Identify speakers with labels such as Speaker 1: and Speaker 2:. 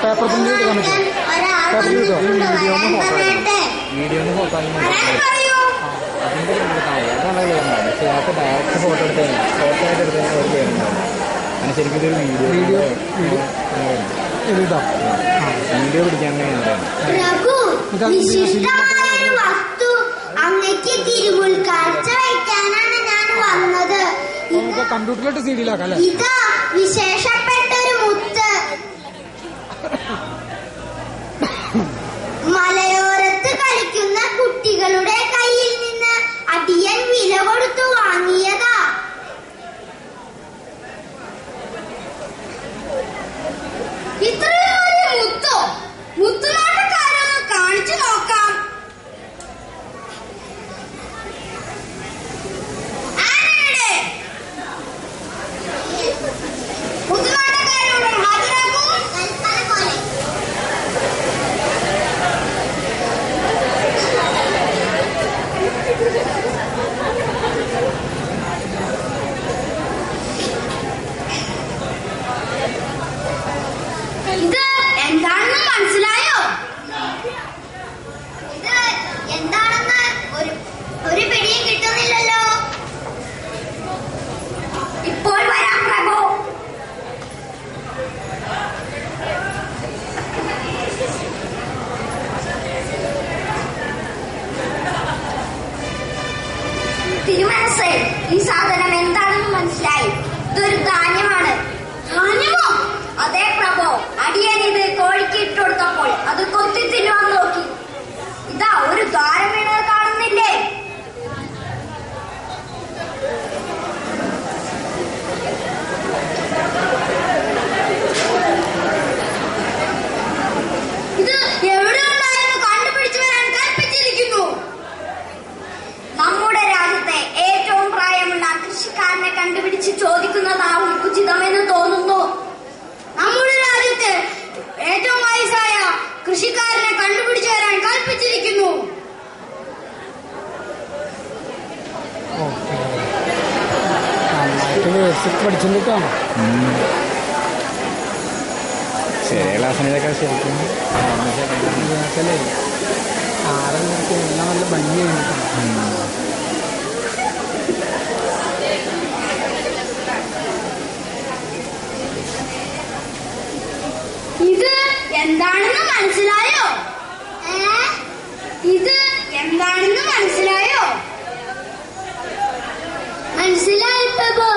Speaker 1: Paper print എടുക്കാൻ പറ്റും.
Speaker 2: Video
Speaker 3: ഒന്ന് ഫോട്ടോ അതിന്റെ അതാണ് ചെയ്യുന്നത്. പക്ഷേ അയാൾക്ക് ഡയറക്റ്റ് ഫോട്ടോ എടുത്ത് ഫോട്ടോ ആയിട്ട് എടുത്ത് അവർ ചെയ്യുന്നുണ്ടാവും. അങ്ങനെ ശരിക്കും ഇതൊരു വീഡിയോ വീഡിയോ പിടിക്കാൻ വേണ്ടിയാണ്
Speaker 1: കമ്പ്യൂട്ടറിലോട്ട് CD-യിലാക്കാം അല്ലേ?
Speaker 2: ഇതാ വിശേഷപ്പെട്ടൊരു മുത്ത്. മലയോരത്ത് കളിക്കുന്ന കുട്ടികളുടെ കയ്യിൽ നിന്ന് അടിയൻ വില കൊടുത്തു വാങ്ങിയതാ. ഇത്രയും വലിയ മുത്തോ? മുത്തുനാട്ടക്കാരൊന്ന് കാണിച്ചു നോക്കാം. ഇത് എന്താണെന്ന് മനസ്സിലായോ? ഇത് എന്താണെന്ന് ഒരു പിടിയും കിട്ടുന്നില്ലല്ലോ. ഇപ്പോൾ വരാം പ്രഭു. തിരുമനസ്സേ, ഈ സാധനം എന്താണെന്ന് മനസ്സിലായി. ഇതൊരു ധാന്യമാണ്. ധാന്യമോ? അതെ പ്രഭു. അടിയൻ ഇത് കോഴിക്ക് ഇട്ടുകൊടുത്തപ്പോൾ അത് കൊത്തി തിന്നുവാൻ നോക്കി. ഇതാ ഒരു ദ്വാരം വീണത് കാണുന്നില്ലേ? ഇത് എവിടെ ഉണ്ടായിരുന്നു കണ്ടുപിടിച്ചു വരാൻ കൽപ്പിച്ചിരിക്കുന്നു. നമ്മുടെ രാജ്യത്തെ ഏറ്റവും പ്രായമുള്ള കൃഷിക്കാരനെ കണ്ടുപിടിച്ച് ചോദിക്കുന്നതാവും ഉചിതമെന്ന് തോന്നുന്നു. നമ്മുടെ രാജ്യത്തെ ഏറ്റവും വയസ്സായ കൃഷിക്കാരനെ കണ്ടുപിടിച്ചു വരാൻ കൽപ്പിച്ചിരിക്കുന്നു.
Speaker 1: പഠിച്ചിട്ടാണോ?
Speaker 3: ചെറിയ ക്ലാസ്സിനൊക്കെ ശരിക്കും
Speaker 1: ആരെങ്കിലും എല്ലാം നല്ല ഭംഗി കഴിഞ്ഞിട്ടാണ്.
Speaker 2: ഇത് എന്താണെന്ന് മനസ്സിലായോ? ഇത് എന്താണെന്ന് മനസ്സിലായോ? മനസ്സിലായി പ്രഭു.